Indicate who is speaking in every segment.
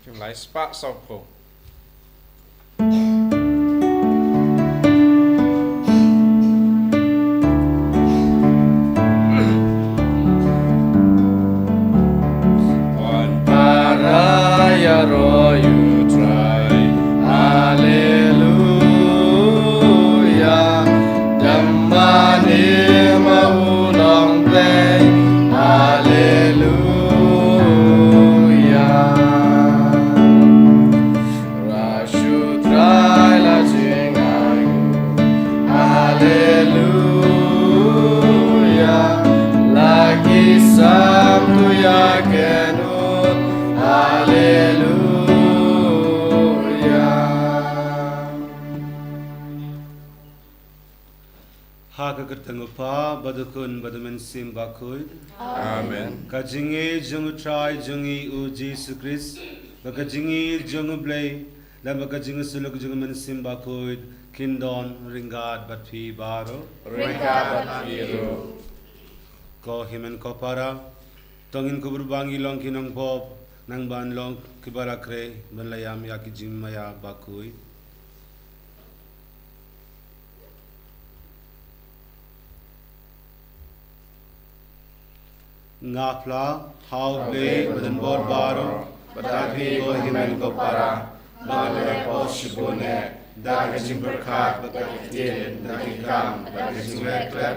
Speaker 1: Chúng lại spa sau khổ.
Speaker 2: Badukun badumen sim bakuid.
Speaker 1: Amen.
Speaker 2: Kajingi jungu try jungi u Jesus Christ. Bakajingi jungu blay. Lama kajingi suluk jungu men sim bakuid. Kindon ringad batpi baro.
Speaker 1: Ringad batpiro.
Speaker 2: Ko himen ko para. Tongin ko berbangi long kinong pop. Nang ban long kibarakre. Banlayam yakijim maya bakuid. Ngapla, how blade with an board baro, but I be go himen ko para, bagay po shibune, dagajing berkat, bagay dagikam, dagajing leklep,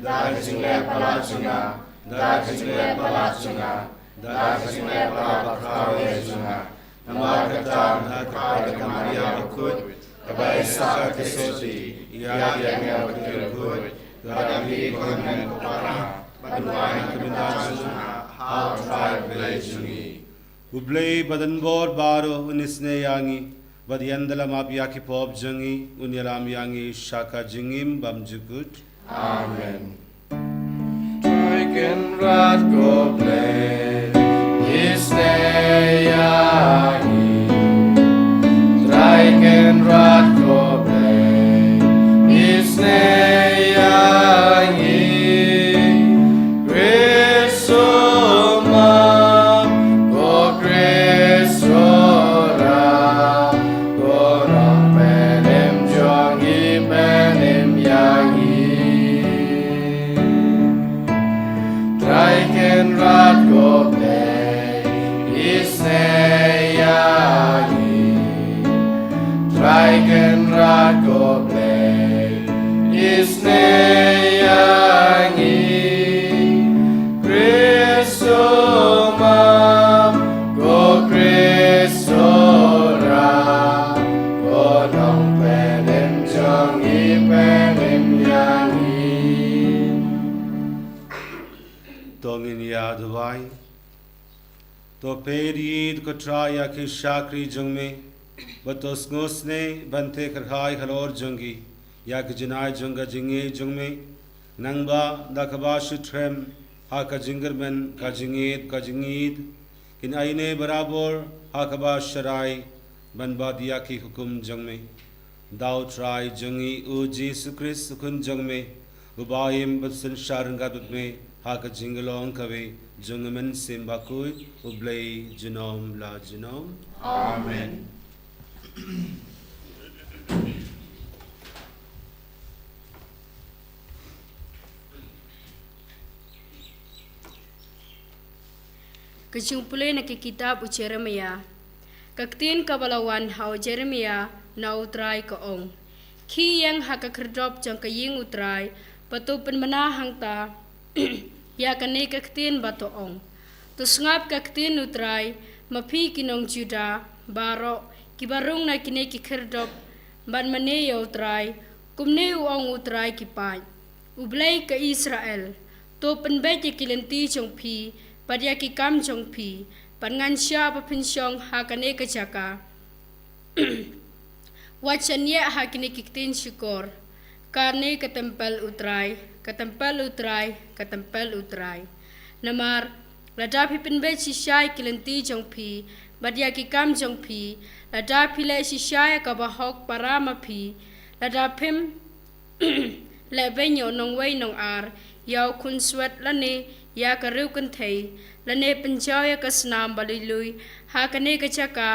Speaker 2: dagajing lepalachunga, dagajing lepalachunga, dagajing lepalachunga, namakatan hakapag Maria bakut, kabay sa kisoti, iyagyan nga bakilkut, dagami ko himen ko para, Baduan kemendasan how try village jungi. Ublay badan bor baro unisne yangi. Badian dalam api aki pop jungi unyalam yangi shaka jingim bam jukut.
Speaker 1: Amen. Triken rat go play. Isne yangi. Triken rat go play. Isne yangi.
Speaker 2: तो पेरीद को ट्राया की शाकरी जंग में बतोस गोसने बनते करखाई हलोर जंगी या कि जनाय जंगा जिंगे जंग में नंगबा दखबा शुट्रेम हा का जिंगर में का जिंगीद किन आईने बराबर हा कबा शराय बनबा दिया की हुकुम जंग में दाव ट्राई जंगी उ जीसु क्रिस्त कुन जंग में उबाइम बसन शारंगा दुत में हा का जिंगलों कवे Jungaman Simbakui, Ublay Genome La Genome.
Speaker 1: Amen.
Speaker 3: Kejumpulan ke kitab Jeremia. Kaktin kabalawan hau Jeremia na utray kaong. Ki yang hakakerdop jang kaying utray, patu penmenahang ta. Ya kane kaktin batoong. Tusngap kaktin utray, mapi kinong juda, baro, kibarong na kine kikerdop, ban mane utray, kumne uong utray kipay. Ublay ka Israel, to penbete kilenti chong pi, padya kikam chong pi, pangan siya papinsyong hakane kajaka. Wacan ya hakine kiktin syukur, karne katempel utray, katempel utray. Namar, ladapi penbe sisay kilenti jong pi, badia kikam jong pi, ladapi le sisay kabahok parama pi, ladapim lebenyo nong way nong ar, yaw kun swet lane, ya ka riu kan thei la ne penjau ya ka snam balui lui ha ka ne ka chaka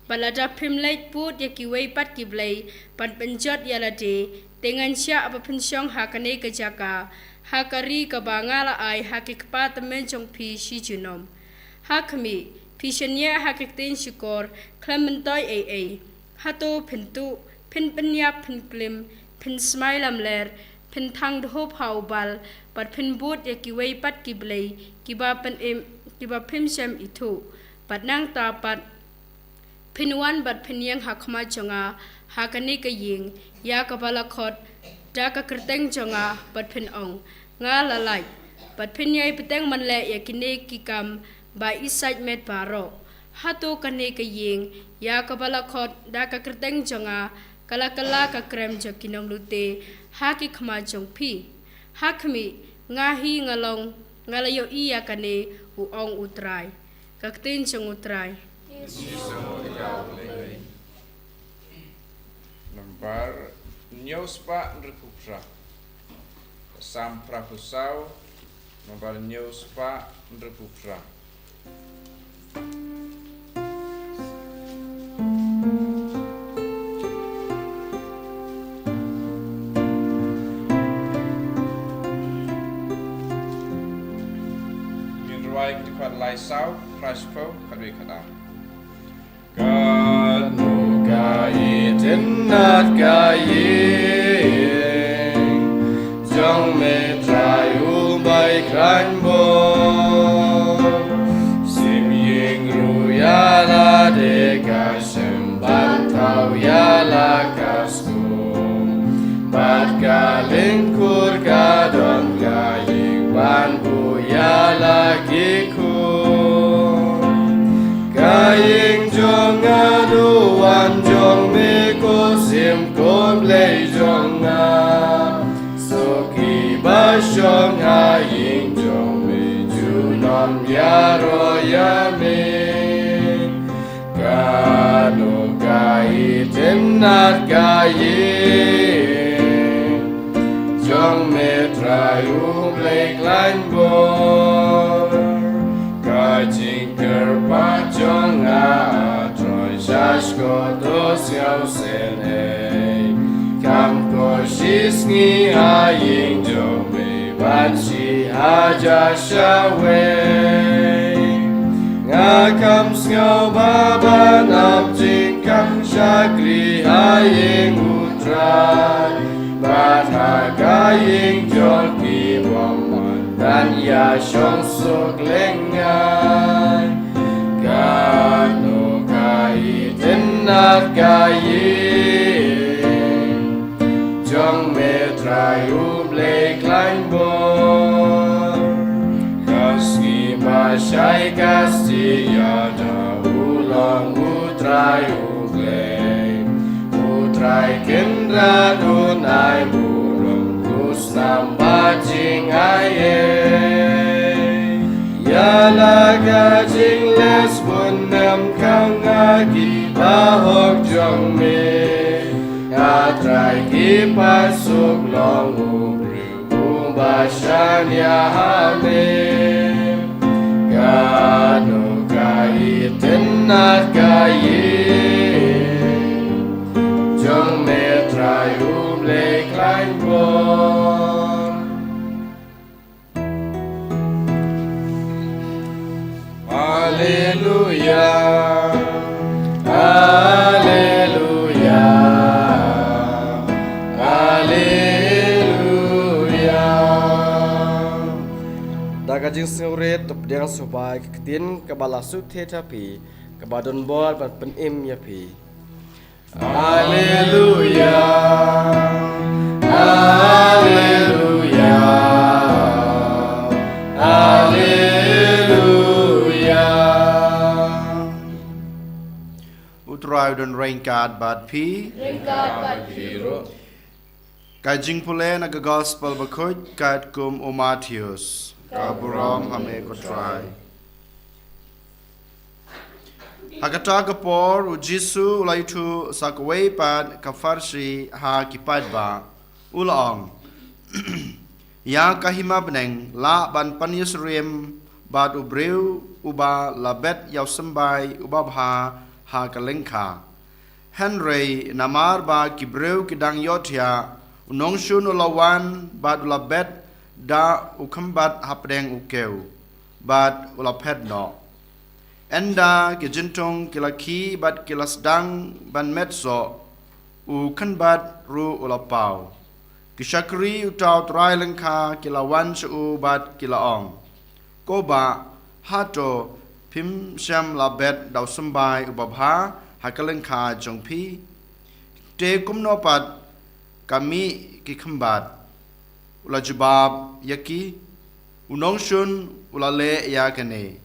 Speaker 3: balada phim leit put ya ki wei pat ki blei pan penjot ya la de dengan sia apa pensiong ha ka ne ka chaka ha ka ri ka ba ngala ai ha ki pa tamen chong phi shi junom ha khmi phi shenya ha ki tin shikor klamantoi a ha to phintu phin penya phin klim phin smile am ler phin thang dho phau bal pat phin but ya ki wei pat ki blei ki ba pan em ki ba phim sem ithu pat nang ta pat phin wan bat phin yang ha khma chonga ha ka ni ka ying ya ka bala khot da ka kerteng chonga pat phin ong nga la lai pat phin yai peteng man le ya ki ne ki kam ba isait met paro ha to ka ne ka ying ya ka bala khot da ka kerteng chonga kala kala ka krem jo kinong lute ha ki khma chong phi ha khmi nga hi ngalong ngalayo iya ka ne u ong utrai ka tin chong utrai
Speaker 1: Nambar news pa nrekupra. Sam prapusau. Nambar news pa nrekupra. Minruai ketupat laisau, raspo, kadui kadam.
Speaker 2: Kanu kaitin nat kayin Jong me trayu bai kran bo Sim ying ru ya la de ka sem bat tau ya la kaskum Bat ka lingkur ka don ka ying ban bu ya la kikum Kaying jong aduan jong me ko sim ko play jong a Soki ba shong kaying jong me junon ya ro ya me Kanu kaitin nat kaying Jong me trayu play klein bor Kajing kerpa jong a Troi shash ko to siao sen hei Kam ko shis ngi a ying jong me Ban shi a ja sha wei Nga kam sngao ba ban ap jing kam shakri a ying utrai Ban ha ka ying jong ki bong Dan ya shong suk lengai Kanu kaitin nat kayin Jong me trayu blei klein bon Kasgi ba shai kasti ya da ulang utrai uglei Utrai kendra dunai burung kusnam bajing aye Ya la gajing les pun nam kang agi bahok jong me Atrai ki pasuk long ubru bashan ya hame Kanu kaitin nat kayin Jong me trai ublei klein bon Hallelujah Hallelujah Hallelujah Dagajing singret top diang subai ketin kabala su theta pi kabadon bor ban pen im ya pi Hallelujah Hallelujah Hallelujah
Speaker 4: Utrai dan rainkat bad pi
Speaker 1: Hero.
Speaker 4: Kajing pule na ga gospel bakut kat kum o Matthews kaburong ame ko try Hakata kapor u Jisu ulai tu sakway pad kafarsi ha kipad ba ulaong ya kahima beneng la ban pan Yesrem bad ubreu uba labet yaw sembai uba bha ha kalengkha Henry namar ba kibreu kidang yotia unong shun ulawan bad ulabet da ukambat hapdeng ukeu bad ulapet no enda kijintong kilaki bad kilasdang ban metso ukanbat ru ulapau Kishakri utau trai lengkha kilawan su bat kilaong. Koba hato pim syam labet dau sembai ubabha hakalengkha jongpi. Te kumnopat kami kikembat. Ula jubab yaki unong shun ulale yakane.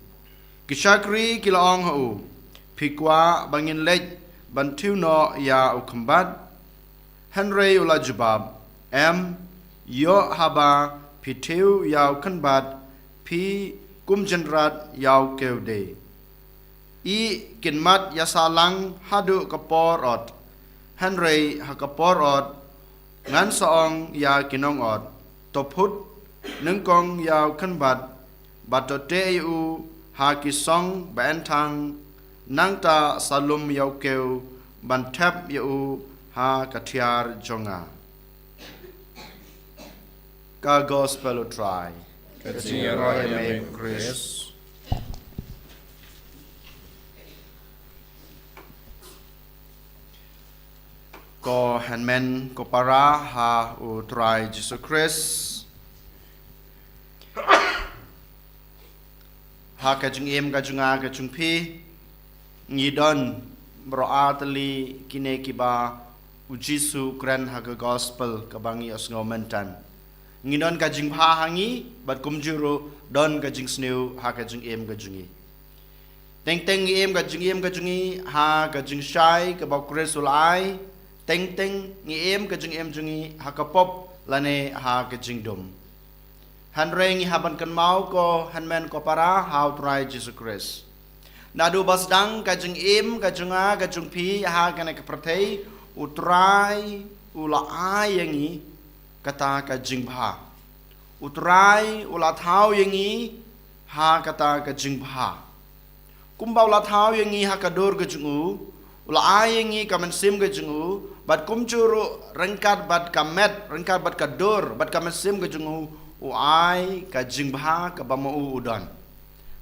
Speaker 4: Kishakri kilaong hu pikwa bangin lej bantiu no ya ukembat. Henry ula jubab yo haba pitiu yaw kanbat pi kumjenrat yaw keude I kinmat yasalang hadu kaporot Henry hakaporot ngan saong ya kinongot toput nengkong yaw kanbat batote yu hakisong baentang nangta salum yaw keu bantep yu ha katiar jonga Ka gospel try.
Speaker 1: Kecil roh yang
Speaker 4: Chris. Ko hanmen ko para ha u try Jesus Christ. Ha kajung em kajunga kajung pi ngidon broatali kine kiba u Jisu kren ha gospel kabangi osngomentan. Nginon kajing pha hangi bat kumjuru don kajing sneu ha kajing em kajungi teng em kajungi ha kajing shai ka bau kresulai teng ngi em kajing em jungi ha ka pop lane ha kajing dum han reng ha ban kan mau ko han men ko para how try Jesus Christ nadu basdang kajing em kajunga kajung pi ha kana ka prathei utrai ula ai yangi kata kajing bha utrai ula thau yangi ha kata kajing bha kumbau la thau yangi ha kador kajungu ula ai yangi kamen sim kajungu bat kumchuru rengkat bat kamet rengkat bat kador bat kamen sim kajungu u ai kajing bha ka bamu udon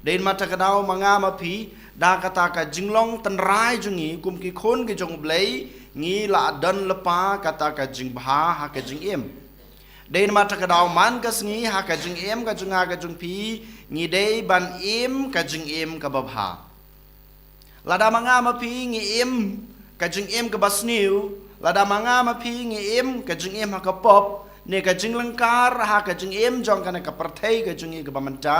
Speaker 4: den mata kadau manga mapi da kata kajing long tenrai jungi kum ki khon ki jong blei ngi la dan lepa kata kajing bha ha kajing em Dain mata kadau man kasngi ha kajing em kajunga kajung pi ngi dei ban em kajing em kababha lada manga mapi ngi em kajing em kabasniu lada manga mapi ngi em kajing em ha kapop ne kajing lengkar ha kajing em jong kana kaparthei kajungi kabamanta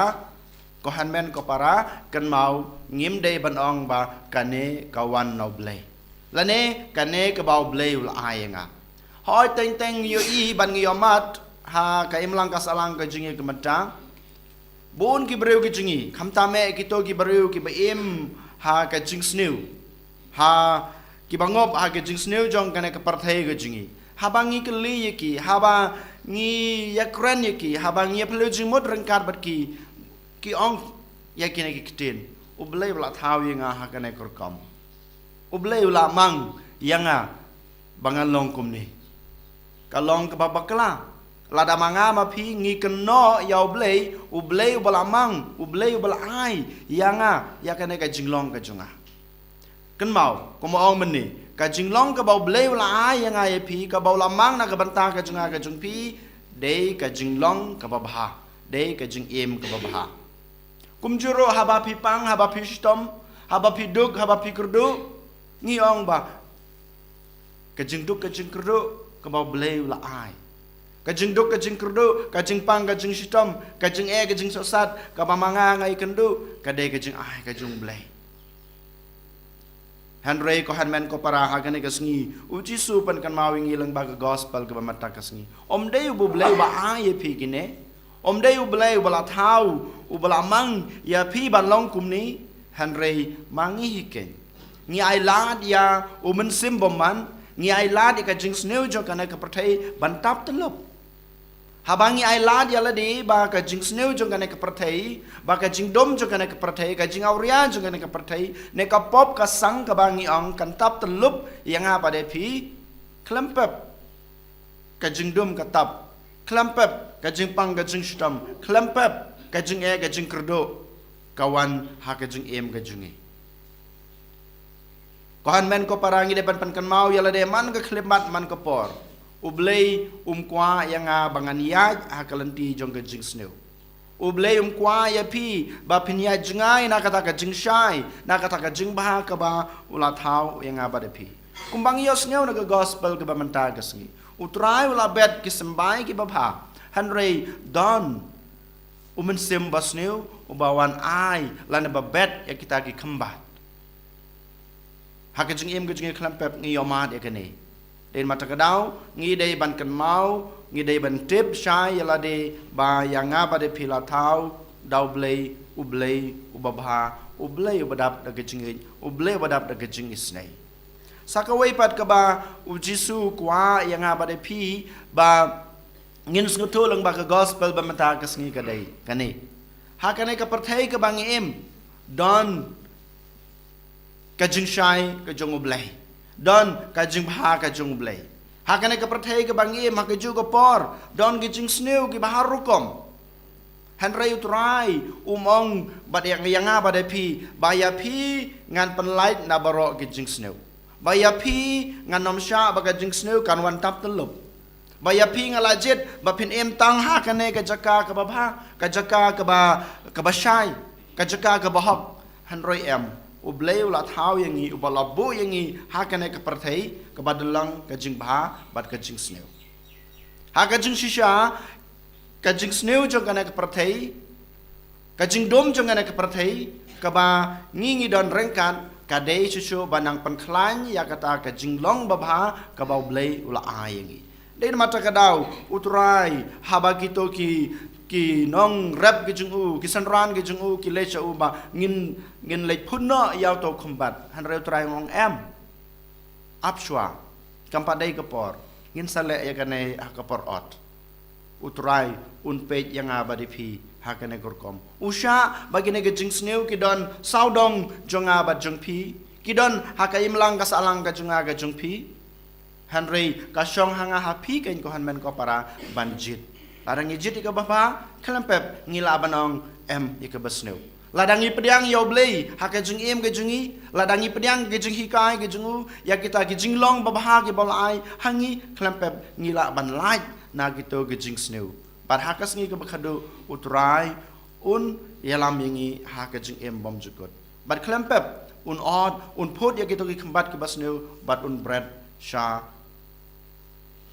Speaker 4: ko hanmen ko para kan mau ngim dei ban ong ba kane kawan no blei lane kane ka bau blei ul ayenga hoi teng yo I ban ngi yomat ha ka imlang ka salang ka jingi ka mata bon ki breu ki jingi khamta me ki to ki breu ki ba im ha ka jing sneu ha ki bangop ha ka jing sneu jong kana ka parthai ka jingi ha bangi ka li ki ha ba ngi yakran ki ha ba ngi pelu jing mod rengkat bat ki ong yakine ki ktin ublei bla thau yanga ha kana korkam ublei la mang yanga bangan long kumni kalong ke babakla lada manga mapi ngi keno ya ublei ubalamang ublei ubalai yanga yakane ka jinglong ka junga kan mau ko mo ong meni ka jinglong ka bau blei ulai yanga ye pi ka bau lamang na ka banta ka junga ka jungpi dei ka jinglong ka babha dei ka jing em ka babha kumjuro haba pi pang haba pi stom haba pi duk haba pi kurdu ngi ong ba ka jing duk ka jing kurdu ka bau blei ulai kajing duk kajing kurdu kajing pang kajing sitom kajing kajing sosat ka mamanga ngai kendu kadai kajing kajing blai Henry ko hanmen ko para hagane kasngi uji su pan kan mawingi lang baga gospel ka mata kasngi om dei u blai ba ye pi kine om dei u blai bala thau u bala mang ya pi ban long kumni Henry mangi hiken ngi ai lad ya u men sim boman ngi ai lad ka jing sneu jo kana ka prathai bantap telop Habangi ai lad yala di ba ka jing sneu jong kana ka perthei ba ka jing dom jong kana ka perthei ka jing auria jong kana ka perthei ne ka pop ka sang ka bangi ong kan tap telup yang apa de pi klempep ka jing dom ka tap klempep ka jing pang ka jing stam klempep ka jing ka jing kerdo kawan ha ka jing em ka jungi kohan men ko parangi depan pan kan mau yala de man ka khlemat man ka por Ublay kwa yang bangan yaj hakalenti jong ka jing sneu. Ublay kwa ya pi ba pinya jengai na kata ka jing shai na kata ka jing bah ka ba ula thau yang ba de pi. Kumbang yo sneu na ka gospel ka ba manta ka sngi. Utrai ula bet ki sembai ki ba pha. Hanrei don umen sim ba sneu ubawan ai lan ba bet ya kita ki kembat. Haka jing em ka jing klampep ngi yo ma de ka ni. Den mata kadau ngi dei ban kan mau ngi dei ban tip shai yala de ba yanga ba de pila thau dau blei ublei ubabha ublei ubadap da gejing ublei ubadap da gejing isnei sakawai pat ka ba ujisu kwa yanga ba de pi ba ngin snutu lang ba ka gospel ba mata ka sngi ka dei kani ha kanai ka perthai ka bang em don ka jing shai ka jong ublei Don kajing bah kajung blay. Hakane ka perthai ka bangi makaju ka por. Don kajing sneu ki bahar rukom. Hanrai utrai umong bad yang bad pi baya pi ngan penlait na baro kajing sneu. Baya pi ngan nomsha ba kajing sneu kan wan tap telup. Baya pi ngalajit ba pin em tang hakane ka jaka ka babha ka jaka ka ba shai ka jaka ka bahok. Hanrai em Ublay ulat hau yang ni ubalabu yang ni hakane ka perthai ka badalang ka jing bah bad ka jing sneu ha ka jing shisha ka jing sneu jong kana ka perthai ka jing dom jong kana ka perthai ka ba ngi don rengkan ka dei shisho banang panklan ya kata ka jing long babha ka ba ublay ula ai yang ni dei mata ka dau utrai haba kito ki nong rap ki jungu ki sanran ki jungu ki lecha u ba ngin lech phunno yaw to khumbat han reu trai ngong em apshwa kampadai kapor ngin sale ya kane kapor ot utrai un pej yang abadi phi hakane gorkom usha bagine ke jing sneu ki don saudong jonga ba jong phi ki don hakai mlang ka salang ka junga ga jong phi han rei ka shong hanga ha phi kain ko han men ko para banjit Ladang ijit ika bapa kelempep ngila banong em ika besneu. Ladangi pediang yo blei haka jung em ke jungi ladangi pediang ke jung hikai ke jungu ya kita ke jing long babha ke bolai hangi kelempep ngila ban light na gitu ke jing sneu. Bar haka sngi ke bakhadu utrai un yalam yangi haka jung em bom jukut. Bar kelempep un odd un put ya gitu ke kembat ke besneu bat un bread sha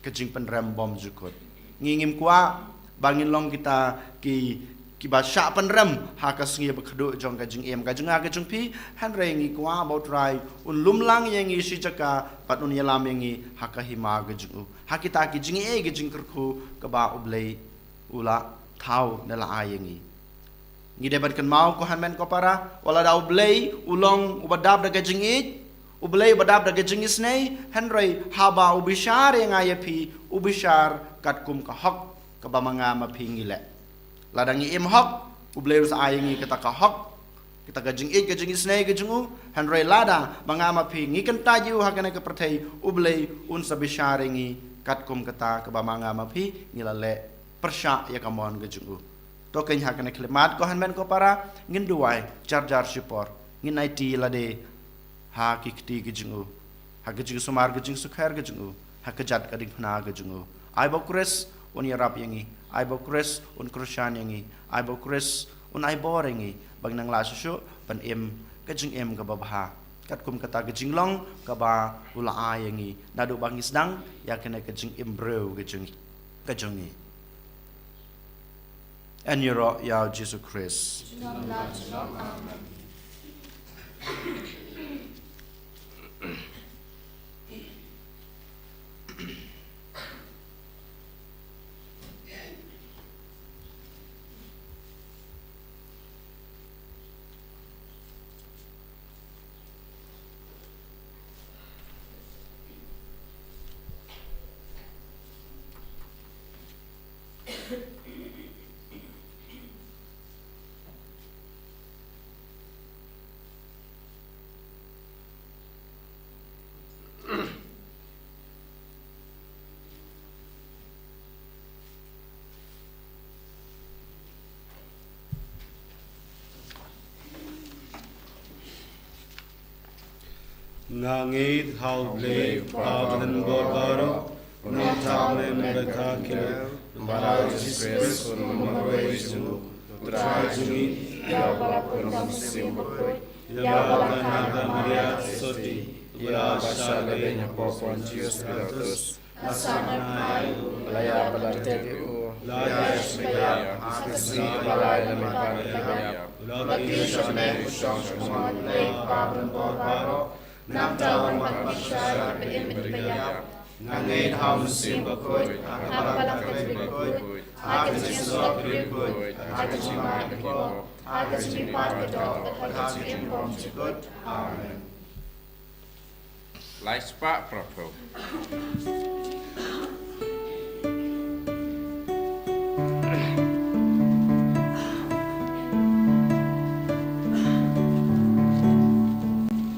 Speaker 4: ke jing penrem bom jukut. Ngingim kwa bangin long kita ki ba sha panram ha ka sngi ba khdu jong ka jing em ka junga ka jung pi han re ngi kwa about rai un lum lang yang ngi si chaka pat un yalam yang ngi ha ka hima ga jung ha kita ki jing e ki jing kerku ka ba ublei ula thau na la ai ngi debat kan mau ko han men ko para wala da ublei ulong ubadab da ka jing e ublei ubadab da ka jing isnei han re ha ba ubishar yang ai pi ubishar kat kum ka hok ka ba manga ma phingi le ladangi em hok ublei sa ayengi kata ka hok kita ka jing it ka jing snei ka jungu han rei lada manga ma phingi kan ta ju ha kana ka perthei ublei un sa bisharengi kat kum kata ka ba manga ma phi ngila le persha ya ka mon ka jungu to ken ha kana klimat ko han men ko para ngin duai jar shipor ngin it lade ha ki kti ka jungu ha ka jing sumar ka jing sukher ka jungu ha ka jat ka ding phna ka jungu ai bokres un yarap yangi ai bokres un krushan yangi ai bokres un ai borengi bang nang la su ban em ka jing em ka babha kat kum kata ka jing long ka ba ula ai yangi nadu bang isdang ya kena ka jing em bro ka jing en yoro ya Jesus Christ
Speaker 2: Ngangit hauble padan borbaro notame mereka kira bara Jesus mengawisu trajungi
Speaker 5: ya balapun kami simbukut
Speaker 2: ya balapun Maria soti
Speaker 1: Ya basha lebihnya Pontius Pilatus
Speaker 5: asana
Speaker 1: Laya balartegu
Speaker 2: Laya
Speaker 1: Sriya Akasi balay lamipan kibaya
Speaker 2: Lagi
Speaker 5: Shone Ushon Shmon Lay Pabon Borbaro Namtawan Magmasha Bidibaya
Speaker 2: ngangit haum simbukut
Speaker 5: Hapalang Kajibikut Hagajisok Ribut Hagajimakiko Hagajimipatito Hagajimpom Chikut Amen.
Speaker 1: Laispa Prabhu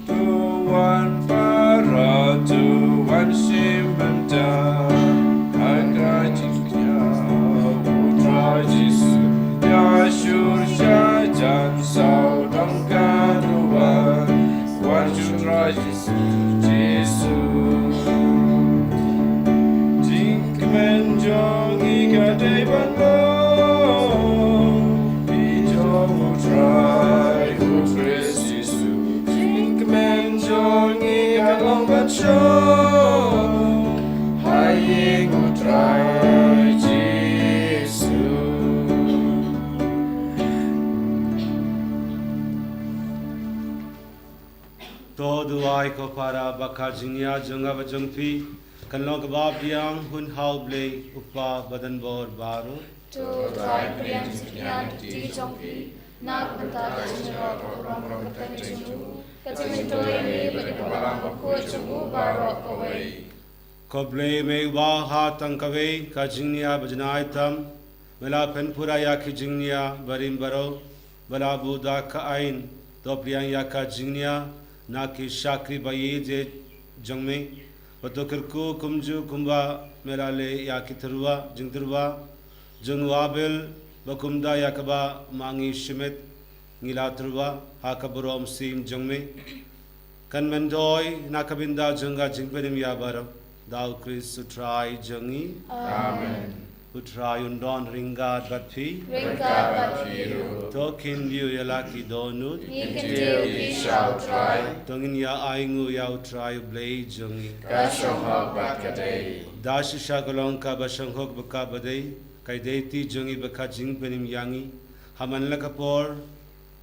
Speaker 1: Tuan para Tuan Simbenta Agajiknya Putra Jesu Yashur Syajan Saudang Kaduan Wan Putra Jesu Menjongi kadai bandong Bijong utrai Kukris Yesu Jink menjongi kalong batsyong Haying utrai Yesu
Speaker 2: Todo ai ko para bakajinya jonga bajongpi Kanlong kebab yang hun hauble upa badan bor baru
Speaker 5: Tu trai priang siknya di jongpi nak bentar kajinyo orang kajinyo kajinyo ini bagi kebalang aku cungu barok kawai
Speaker 2: Koble me wa ha tangkawe kajingnya bajnai tam mela penpura ya kijingnya barim baro bala buda ka ain to priang ya kajingnya na ki shakri bayi je jongme Patokirku kumju kumba melale ya kitrua jingtrua jungwabel bakumda yakaba mangi shimit ngilatrua hakaburom sim jongme kan mendoi nakabinda junga jingpenim ya baro dau Chris sutrai jongi
Speaker 1: Amen
Speaker 2: utrai undon ringad batpi
Speaker 5: Ringka Bakiru
Speaker 2: tokin yu yalaki donut
Speaker 5: Ikintil Ishau trai
Speaker 2: tongin ya aingu ya utrai blay jongi
Speaker 5: Kashong Hogbat Kadei
Speaker 2: Dashisha Golonka Bashanghok Baka Badei Kaideti Jungi Baka Jingpenim Yangi Haman Lakapor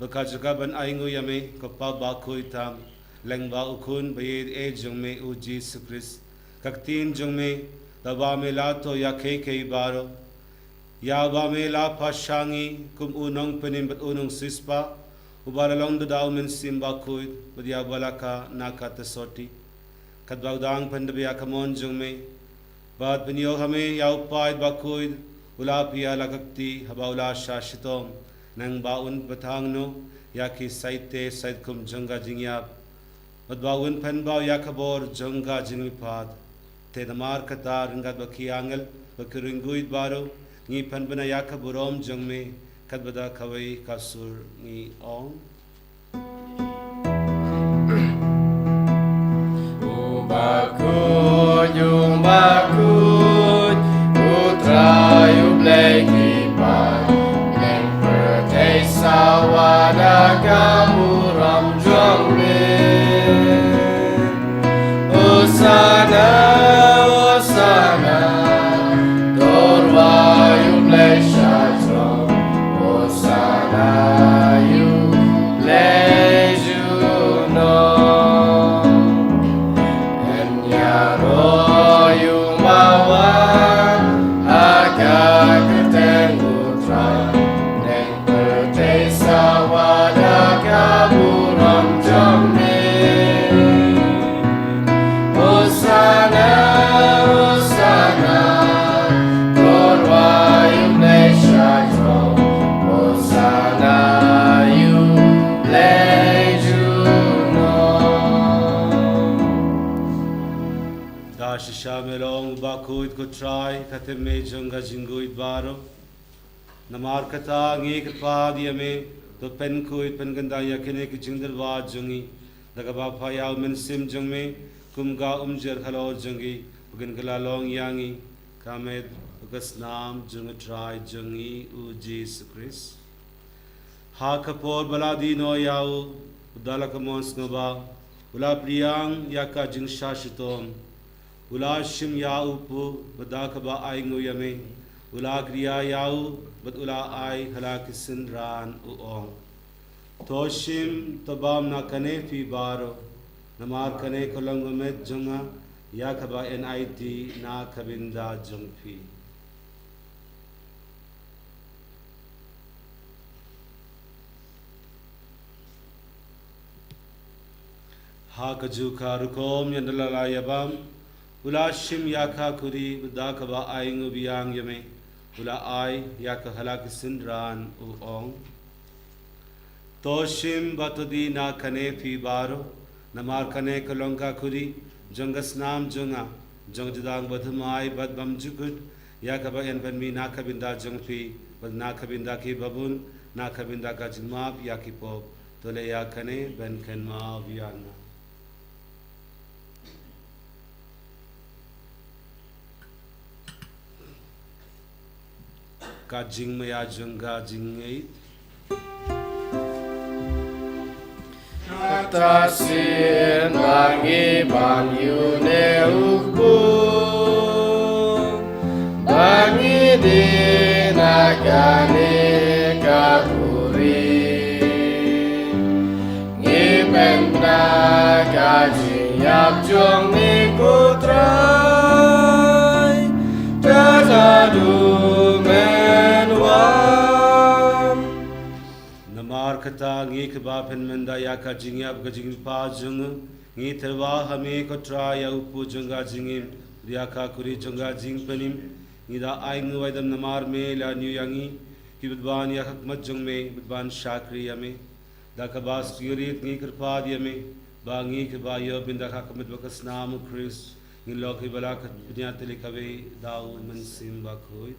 Speaker 2: Baka Jagaban Aingu Yame Kopa Bakui Tam Lengba Ukun Bayed E Jungme Uji Sukris Kaktin Jungme Daba Me Lato Yake Kei Baro Yaba Me La Pashangi Kum Unong Penim Bat Unong Sispa Ubalalong Dadaw Min Simba Kuid Badyabalaka Nakata Soti Kadbagdang Pandabya Kamon Jungme Bad Binyo Hame Yaupaid Bakuid Ulapia Lakakti Habaula Shashitom Nang Baun Batangno Yaki Saite Saitkum Junga Jingyab Bad Baun Penbao Yakabor Junga Jingmipad Tedamar Katar Ringat Baki Angel Bakiringuid Baro Ni Penbana Yakaburom Jungme Kadbada Kawai Kasur Ni Ong
Speaker 1: Bakut, yung bakut, putra yung kipat, neng pertay sa wala kamuram jongmin. Osana, Osana, dorwa yung shatron, Osana yung juno.
Speaker 2: Shamelong bakuit ko try kateme junga jinguit baro namar kata ngi kpa diame to pen kuit pen ganda yakine ki jingdal wa jungi dagaba phayau men sim jongme kumga umjer khalo jongi bugin kala long yangi kamet ugas nam jong try jongi u Jesus Christ ha kapor baladi no yau udala kamons ngaba ula priang yaka jing shashitom ula shim yau pu badakaba ai nguyame ula kriya yau bad ula ai halakisin ran uong toshim tabam na kane fi baro namar kane kolangomet jonga yakaba NIT na kabinda jongpi ha kajuka rukom yandala yabam ula shim yaka kuri badakaba ai ngubiang yame ula ai yaka halakisin ran uong Toshim batudi na kane fi baro namar kane kalonga kuri jongas nam jonga jongjadang badhumai badbam jukut yakaba en banmi na kabinda jongfi bad na kabinda ki babun na kabinda ka jmab yakipop tole ya kane ben kenma viana ka jingmaya jonga jingei
Speaker 6: Tasin bangi banyu ne ukbu bangi di nagane kaburi ngipen nagaji yap jong ni kutrai jazadu menwan
Speaker 2: Namar kata ngi keba pen menda ya ka jingyap ka jing pa jung ngi terwa hame ko tra ya upu junga jingim dia ka kuri junga jing penim ngi da ai ngu waidam namar me la nyu yangi ki budban ya hak mat jung me budban shakri ya me da ka bas yurit ngi kirpa dia me ba ngi keba yo binda ka kamat bakas nam Chris ngi lokhi bala ka dunya telikawe dau man sim ba khoi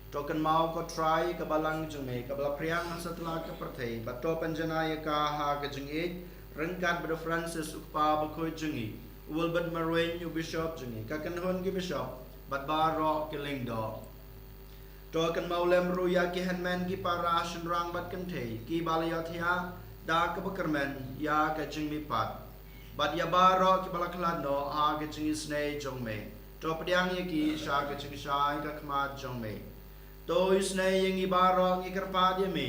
Speaker 4: Token mau ko try ka balang jungme ka bala priang satla ka perthei bato panjanaya ka ha ka jungi rengkat bro Francis ukpa ba ko jungi ul bad marwen yu bishop jungi ka kan hon ki bishop bad baro ki lingdo token mau lem ru ya ki hanman ki para shin rang bad kan thei ki balayathia da ka bakarman ya ka jingmi pat bad ya baro ki bala khlad no ha ka jungi snei jungme to padiang ye ki sha ka jing shai ka khma jungme to isne yengi barong ikarpad yemi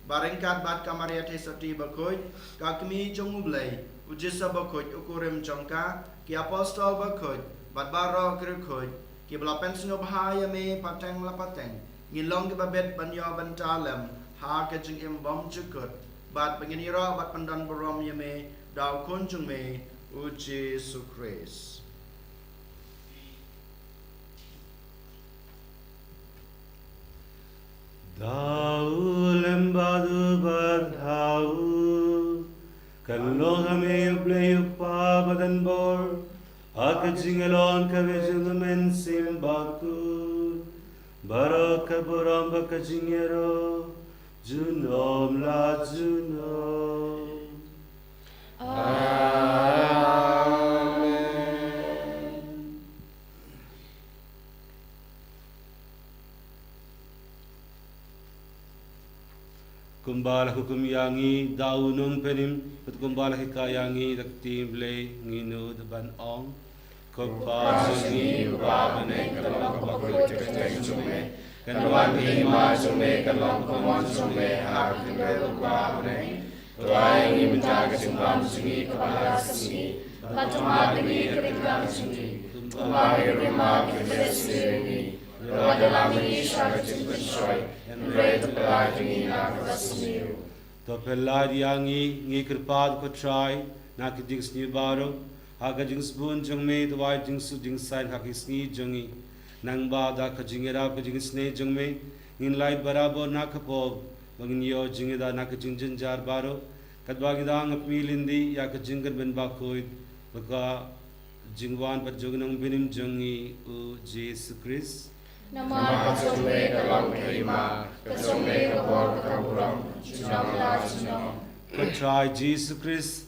Speaker 4: barengkat bat kamaria tesati bakoy kakmi jongublay ujisa bakoy ukurem jongka ki apostol bakoy bat baro kirkoy ki bla pensingo bahaya me pateng la pateng ngilong ki babet banyo bantalem ha ke jing im bom jukut bat penginira bat pandan borom yemi daw kunjung me uji sukres
Speaker 2: Dau lembadu berdau Kalau kami play upa badan bor Aku jingelon kawejung mensim baku Barok kaburam baka jingero Junom la junom Kumbala hukum yangi daunung penim put kumbala hikayangi daktim ble nginu deban ong kopa sungi babane kalong bakul tekeng sume kanwan lima sume kalong komon sume har tinggal babane tuai ngi minta kesimbang sungi kepala sungi
Speaker 5: Patuma demi ketika sungi Kumai rumah kebersih Doa dalam ini syarat bersoy Red pelajungi nak rasmiu
Speaker 2: to pelad yangi ngi kirpad ko try na ki dings ni baro haga dings bun jong me to wai dings su dings sai ha ki sni jongi nang ba da ka jingera ko dings ne jong me in lai barabo na ka po bangin yo jingeda na ka jingjin jar baro kadwa gi dang apilindi ya ka jingan ben ba koi baka jingwan par jognang binim jongi u Jesus Christ
Speaker 5: Nama kacumbe kalam terima Kacumbe kabor kaburam Junam la junam
Speaker 2: ko try Jesus Christ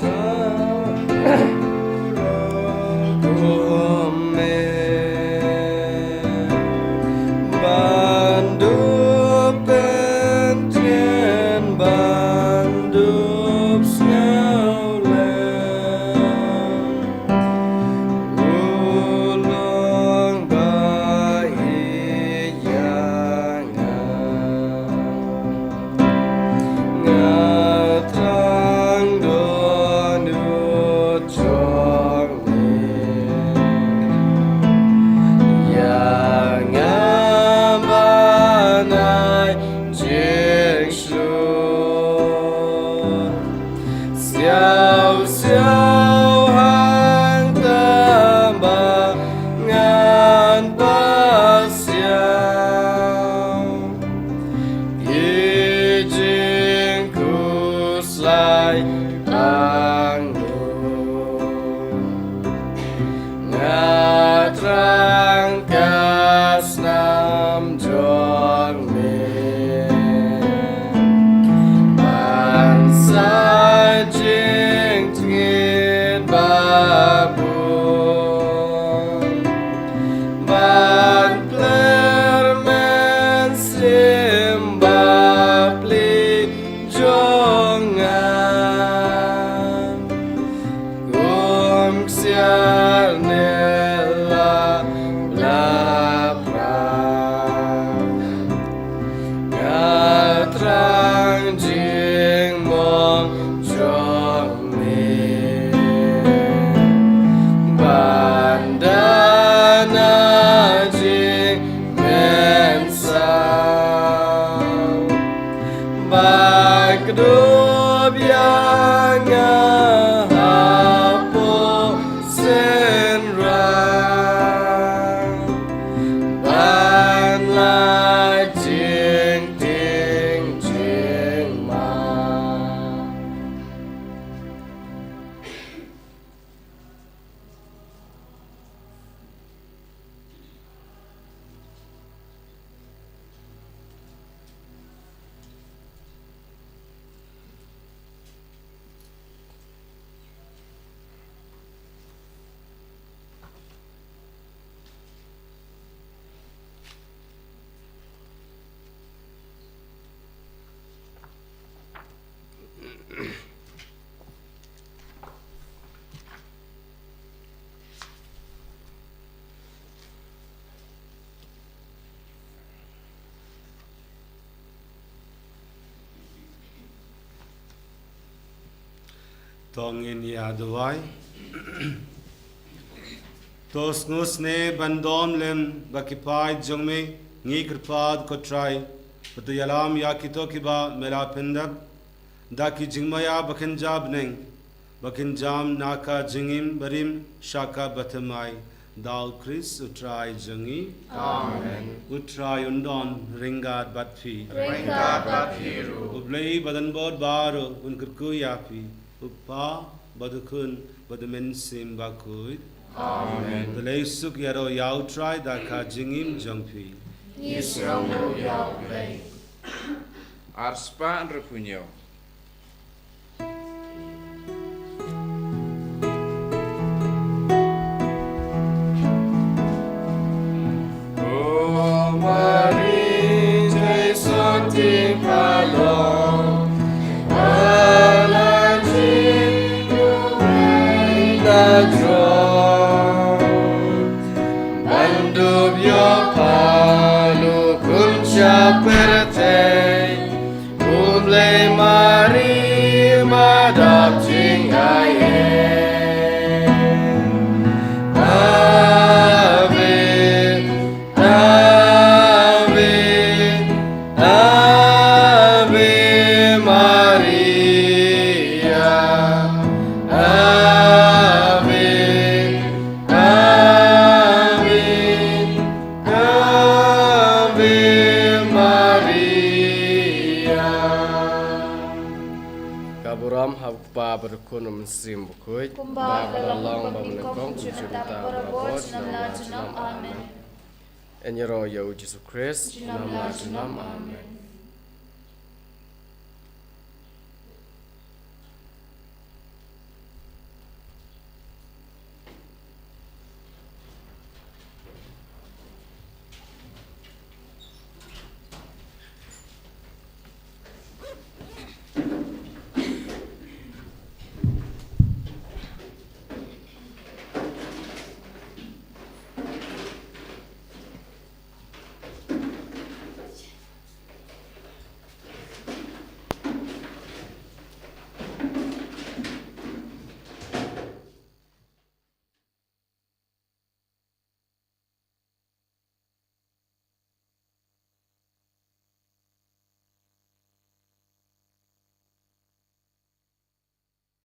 Speaker 6: kedub yang hapo senrang ban lai jing ting jing ma
Speaker 2: Tongin Yadwai Tos Nusne Bandom Lem Bakipai Jungme Nikrpad Kotrai Patu Yalam Yakito Kiba Melapindab Daki Jingmaya Bakinjab Ning Bakinjam Naka Jingim Barim Shaka Batamai Dal Chris Utrai Jungi
Speaker 6: Amen
Speaker 2: Utrai Undon Ringad Batfi
Speaker 5: Ringad Batfiru
Speaker 2: Ublei Badanbod Baro Unkirku Yapi Upa Badukun Badamin Sim Bakuit
Speaker 6: Amen
Speaker 2: The Leisuk Yaro Yautrai Daka Jingim Jungpi
Speaker 5: Yisramu Yahweh
Speaker 1: Arspa Repunyo
Speaker 6: O Marie Jason Ti Palom Alaji Nadro Bandub Yo Palu Kuncha Perte Umle Marie Madap Jingaye Kaburam hapa berkunum sim bukut
Speaker 5: Kumbang dalam
Speaker 6: long
Speaker 5: pagkikong junata parabot Junam Amen
Speaker 6: Enyero Yehu Yesus Kristus
Speaker 5: Junam
Speaker 6: Junam Amen